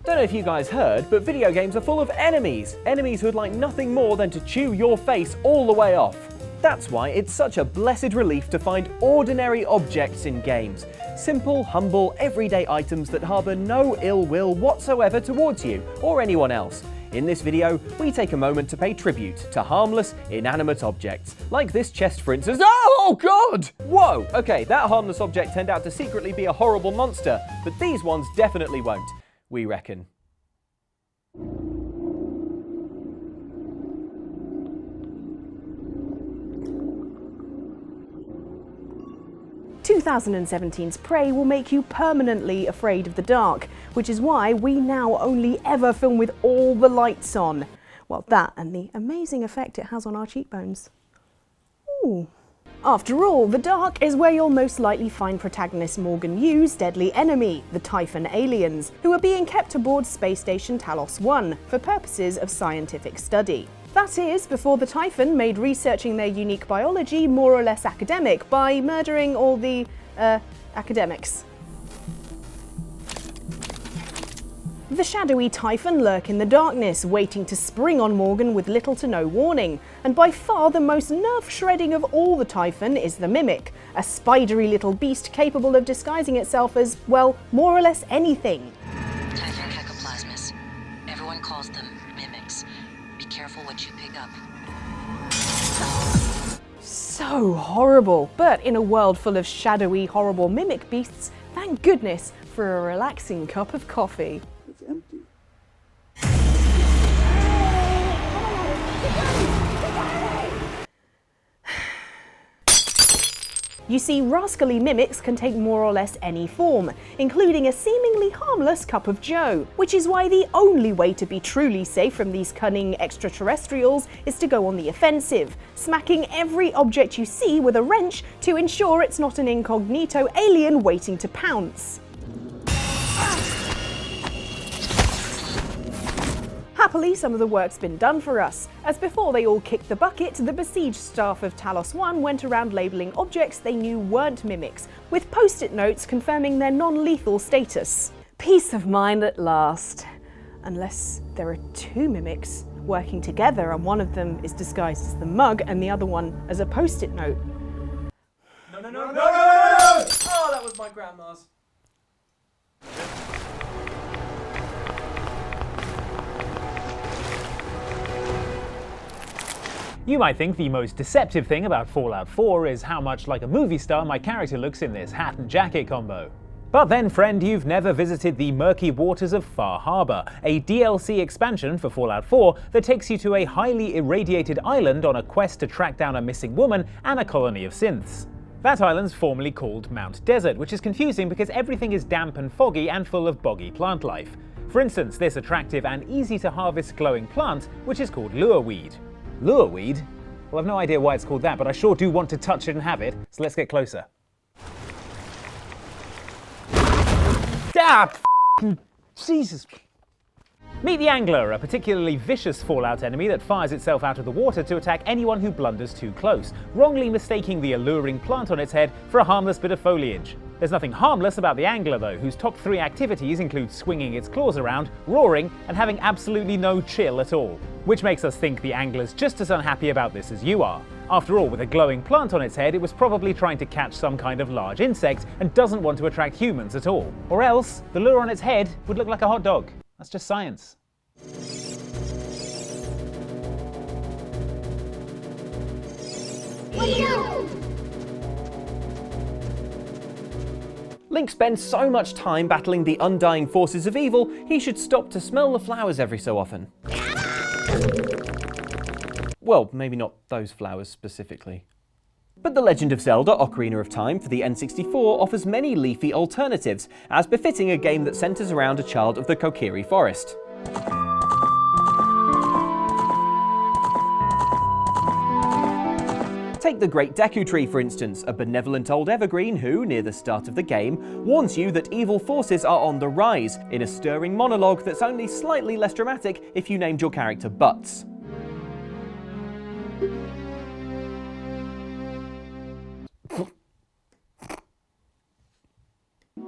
Don't know if you guys heard, but video games are full of enemies. Enemies who'd like nothing more than to chew your face all the way off. That's why it's such a blessed relief to find ordinary objects in games. Simple, humble, everyday items that harbour no ill will whatsoever towards you or anyone else. In this video, we take a moment to pay tribute to harmless, inanimate objects. Like this chest, for instance. Oh God! Whoa! Okay, that harmless object turned out to secretly be a horrible monster, but these ones definitely won't, we reckon. 2017's Prey will make you permanently afraid of the dark, which is why we now only ever film with all the lights on. Well, that and the amazing effect it has on our cheekbones. Ooh. After all, the dark is where you'll most likely find protagonist Morgan Yu's deadly enemy, the Typhon aliens, who are being kept aboard space station Talos 1 for purposes of scientific study. That is, before the Typhon made researching their unique biology more or less academic by murdering all the, academics. The shadowy Typhon lurk in the darkness, waiting to spring on Morgan with little to no warning. And by far the most nerve-shredding of all the Typhon is the Mimic, a spidery little beast capable of disguising itself as, well, more or less anything. Typhon hecoplasmus. Everyone calls them mimics. Be careful what you pick up. So horrible, but in a world full of shadowy, horrible mimic beasts, thank goodness for a relaxing cup of coffee. It's empty. You see, rascally mimics can take more or less any form, including a seemingly harmless cup of joe, which is why the only way to be truly safe from these cunning extraterrestrials is to go on the offensive, smacking every object you see with a wrench to ensure it's not an incognito alien waiting to pounce. Happily, some of the work's been done for us, as before they all kicked the bucket, the besieged staff of Talos 1 went around labelling objects they knew weren't mimics, with post-it notes confirming their non-lethal status. Peace of mind at last. Unless there are two mimics working together and one of them is disguised as the mug and the other one as a post-it note. No! Oh, that was my grandma's. You might think the most deceptive thing about Fallout 4 is how much like a movie star my character looks in this hat and jacket combo. But then, friend, you've never visited the murky waters of Far Harbor, a DLC expansion for Fallout 4 that takes you to a highly irradiated island on a quest to track down a missing woman and a colony of synths. That island's formerly called Mount Desert, which is confusing because everything is damp and foggy and full of boggy plant life. For instance, this attractive and easy to harvest glowing plant, which is called lureweed. Lureweed? Well, I've no idea why it's called that, but I sure do want to touch it and have it, so let's get closer. Ah, Jesus. Meet the Angler, a particularly vicious Fallout enemy that fires itself out of the water to attack anyone who blunders too close, wrongly mistaking the alluring plant on its head for a harmless bit of foliage. There's nothing harmless about the Angler though, whose top 3 activities include swinging its claws around, roaring, and having absolutely no chill at all. Which makes us think the Angler's just as unhappy about this as you are. After all, with a glowing plant on its head, it was probably trying to catch some kind of large insect and doesn't want to attract humans at all. Or else, the lure on its head would look like a hot dog. That's just science. Link spends so much time battling the undying forces of evil, he should stop to smell the flowers every so often. Well, maybe not those flowers specifically. But The Legend of Zelda Ocarina of Time for the N64 offers many leafy alternatives, as befitting a game that centres around a child of the Kokiri Forest. Take the Great Deku Tree, for instance, a benevolent old evergreen who, near the start of the game, warns you that evil forces are on the rise, in a stirring monologue that's only slightly less dramatic if you named your character Butts.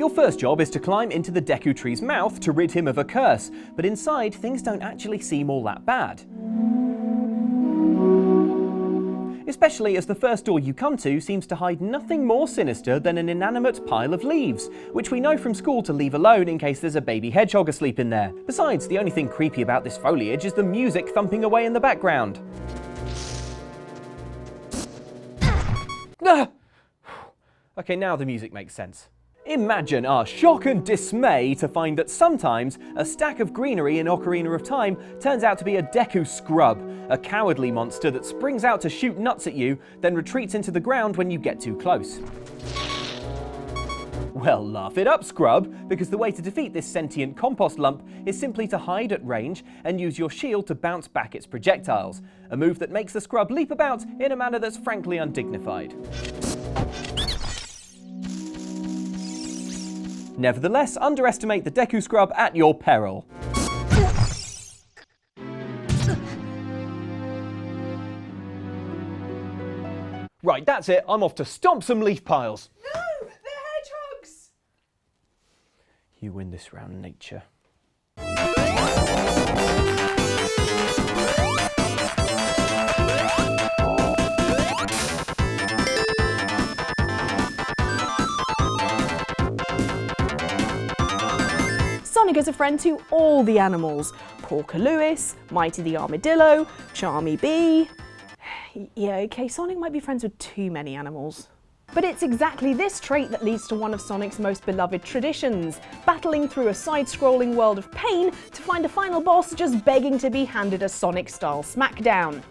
Your first job is to climb into the Deku Tree's mouth to rid him of a curse, but inside things don't actually seem all that bad. Especially as the first door you come to seems to hide nothing more sinister than an inanimate pile of leaves, which we know from school to leave alone in case there's a baby hedgehog asleep in there. Besides, the only thing creepy about this foliage is the music thumping away in the background. Okay, now the music makes sense. Imagine our shock and dismay to find that sometimes a stack of greenery in Ocarina of Time turns out to be a Deku Scrub, a cowardly monster that springs out to shoot nuts at you, then retreats into the ground when you get too close. Well, laugh it up, Scrub, because the way to defeat this sentient compost lump is simply to hide at range and use your shield to bounce back its projectiles, a move that makes the Scrub leap about in a manner that's frankly undignified. Nevertheless, underestimate the Deku Scrub at your peril. Right, that's it. I'm off to stomp some leaf piles. No, they're hedgehogs! You win this round, nature. Sonic is a friend to all the animals. Porker Lewis, Mighty the Armadillo, Charmy Bee. Yeah, okay, Sonic might be friends with too many animals. But it's exactly this trait that leads to one of Sonic's most beloved traditions, battling through a side-scrolling world of pain to find a final boss just begging to be handed a Sonic-style smackdown.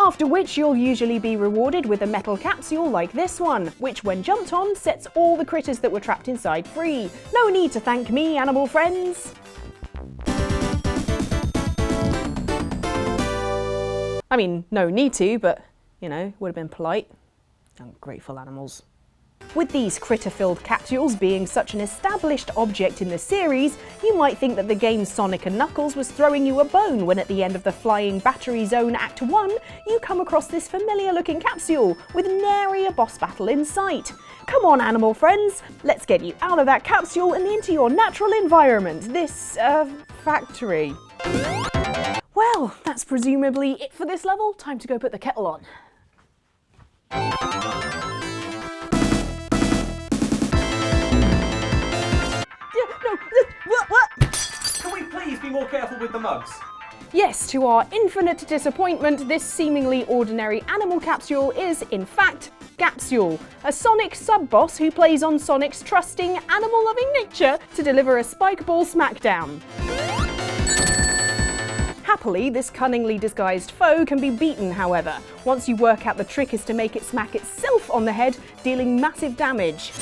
After which you'll usually be rewarded with a metal capsule like this one, which when jumped on sets all the critters that were trapped inside free. No need to thank me, animal friends. I mean, no need to, but, you know, would have been polite. Ungrateful animals. With these critter-filled capsules being such an established object in the series, you might think that the game Sonic & Knuckles was throwing you a bone when at the end of the Flying Battery Zone Act 1, you come across this familiar-looking capsule with nary a boss battle in sight. Come on, animal friends, let's get you out of that capsule and into your natural environment, this, factory. Well, that's presumably it for this level. Time to go put the kettle on. Can we please be more careful with the mugs? Yes, to our infinite disappointment, this seemingly ordinary animal capsule is, in fact, Capsule, a Sonic sub-boss who plays on Sonic's trusting, animal-loving nature to deliver a spike ball smackdown. Happily, this cunningly disguised foe can be beaten, however, once you work out the trick is to make it smack itself on the head, dealing massive damage.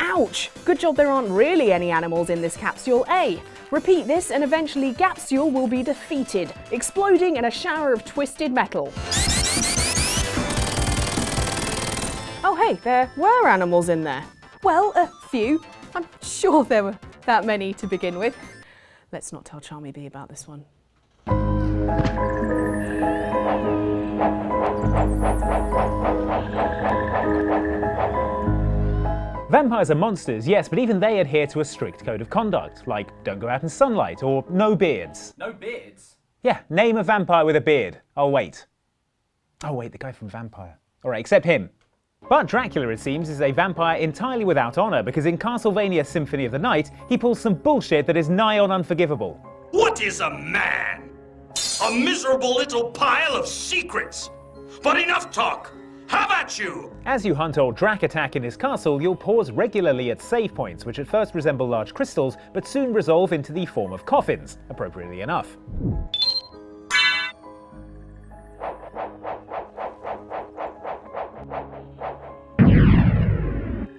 Ouch! Good job there aren't really any animals in this capsule, eh? Repeat this and eventually Capsule will be defeated, exploding in a shower of twisted metal. Oh hey, there were animals in there. Well, a few. I'm sure there were that many to begin with. Let's not tell Charmy Bee about this one. Vampires are monsters, yes, but even they adhere to a strict code of conduct, like don't go out in sunlight or no beards. No beards? Yeah, name a vampire with a beard. Oh wait, the guy from Vampire. Alright, except him. But Dracula, it seems, is a vampire entirely without honour, because in Castlevania Symphony of the Night, he pulls some bullshit that is nigh on unforgivable. What is a man? A miserable little pile of secrets. But enough talk. Have at you! As you hunt old Drac Attack in his castle, you'll pause regularly at save points, which at first resemble large crystals, but soon resolve into the form of coffins, appropriately enough.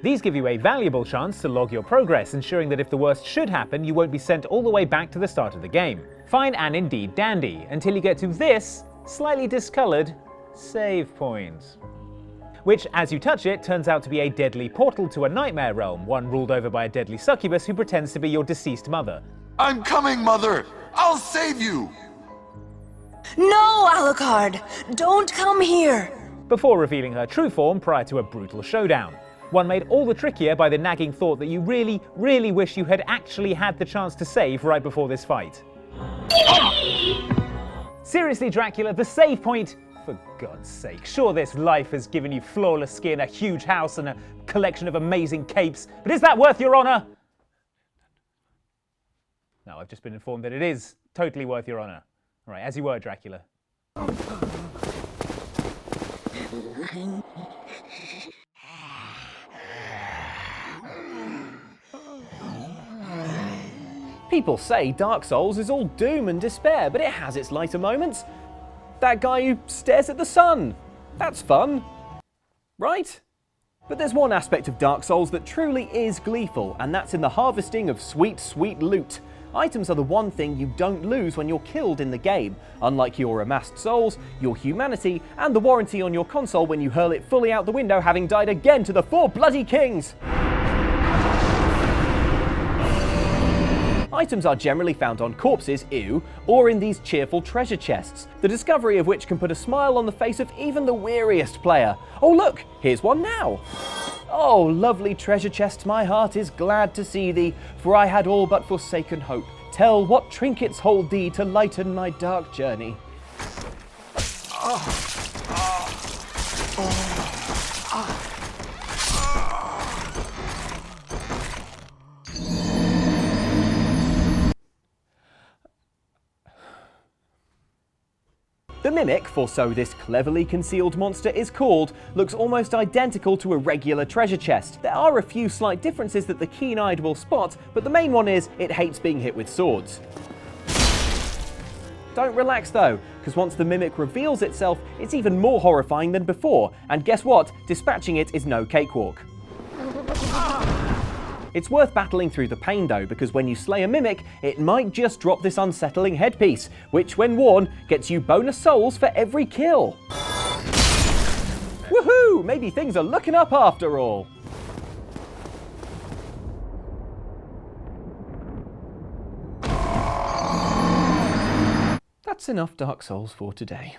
These give you a valuable chance to log your progress, ensuring that if the worst should happen, you won't be sent all the way back to the start of the game. Fine and indeed dandy, until you get to this, slightly discoloured, save point. Which, as you touch it, turns out to be a deadly portal to a nightmare realm, one ruled over by a deadly succubus who pretends to be your deceased mother. I'm coming, Mother! I'll save you! No, Alucard! Don't come here! Before revealing her true form prior to a brutal showdown. One made all the trickier by the nagging thought that you really, really wish you had actually had the chance to save right before this fight. Seriously, Dracula, the save point? For God's sake, sure this life has given you flawless skin, a huge house, and a collection of amazing capes, but is that worth your honor? No, I've just been informed that it is totally worth your honor. All right, as you were, Dracula. People say Dark Souls is all doom and despair, but it has its lighter moments. That guy who stares at the sun. That's fun. Right? But there's one aspect of Dark Souls that truly is gleeful, and that's in the harvesting of sweet, sweet loot. Items are the one thing you don't lose when you're killed in the game, unlike your amassed souls, your humanity, and the warranty on your console when you hurl it fully out the window having died again to the 4 bloody kings! Items are generally found on corpses, ew, or in these cheerful treasure chests, the discovery of which can put a smile on the face of even the weariest player. Oh look, here's one now! Oh, lovely treasure chests, my heart is glad to see thee, for I had all but forsaken hope. Tell what trinkets hold thee to lighten my dark journey. The Mimic, for so this cleverly concealed monster is called, looks almost identical to a regular treasure chest. There are a few slight differences that the keen-eyed will spot, but the main one is it hates being hit with swords. Don't relax though, because once the Mimic reveals itself, it's even more horrifying than before, and guess what? Dispatching it is no cakewalk. It's worth battling through the pain though, because when you slay a Mimic, it might just drop this unsettling headpiece, which when worn, gets you bonus souls for every kill. Woohoo! Maybe things are looking up after all. That's enough Dark Souls for today.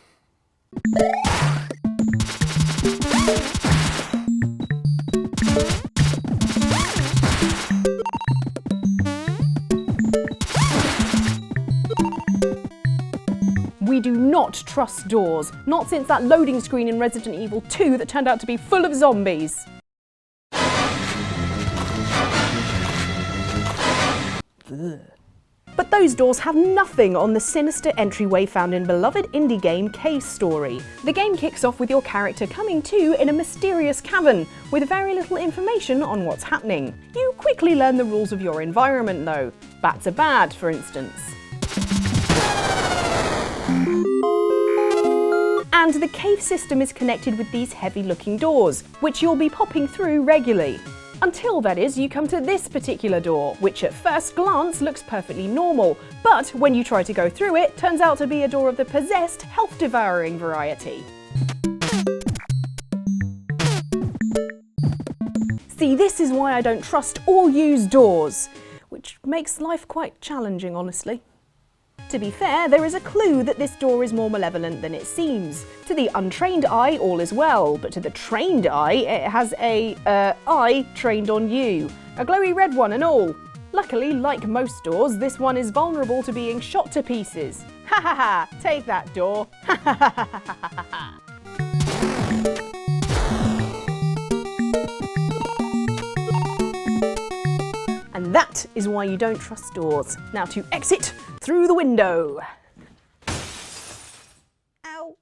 We do not trust doors, not since that loading screen in Resident Evil 2 that turned out to be full of zombies. But those doors have nothing on the sinister entryway found in beloved indie game Cove Story. The game kicks off with your character coming to in a mysterious cavern, with very little information on what's happening. You quickly learn the rules of your environment though. Bats are bad, for instance. And the cave system is connected with these heavy-looking doors, which you'll be popping through regularly. Until, that is, you come to this particular door, which at first glance looks perfectly normal, but when you try to go through it, turns out to be a door of the possessed, health-devouring variety. See, this is why I don't trust or use doors, which makes life quite challenging, honestly. To be fair, there is a clue that this door is more malevolent than it seems. To the untrained eye, all is well, but to the trained eye, it has a, eye trained on you. A glowy red one and all. Luckily, like most doors, this one is vulnerable to being shot to pieces. Ha ha ha! Take that, door! Ha ha ha ha ha ha ha! And that is why you don't trust doors. Now to exit through the window. Ow.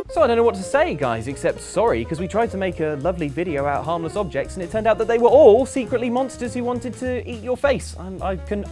So I don't know what to say, guys, except sorry, because we tried to make a lovely video out harmless objects and it turned out that they were all secretly monsters who wanted to eat your face. I can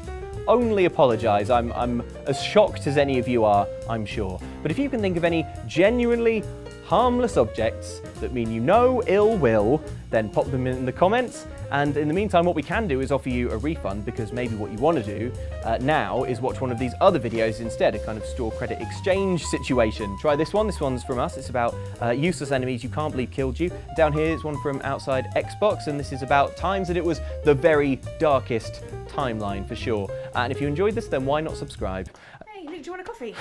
only apologise. I'm as shocked as any of you are, I'm sure. But if you can think of any genuinely harmless objects that mean you no ill will, then pop them in the comments And in the meantime, what we can do is offer you a refund, because maybe what you want to do now is watch one of these other videos instead, a kind of store credit exchange situation. Try this one. This one's from us. It's about useless enemies you can't believe killed you. Down here is one from Outside Xbox, and this is about times that it was the very darkest timeline for sure. And if you enjoyed this, then why not subscribe? Hey, Luke, do you want a coffee?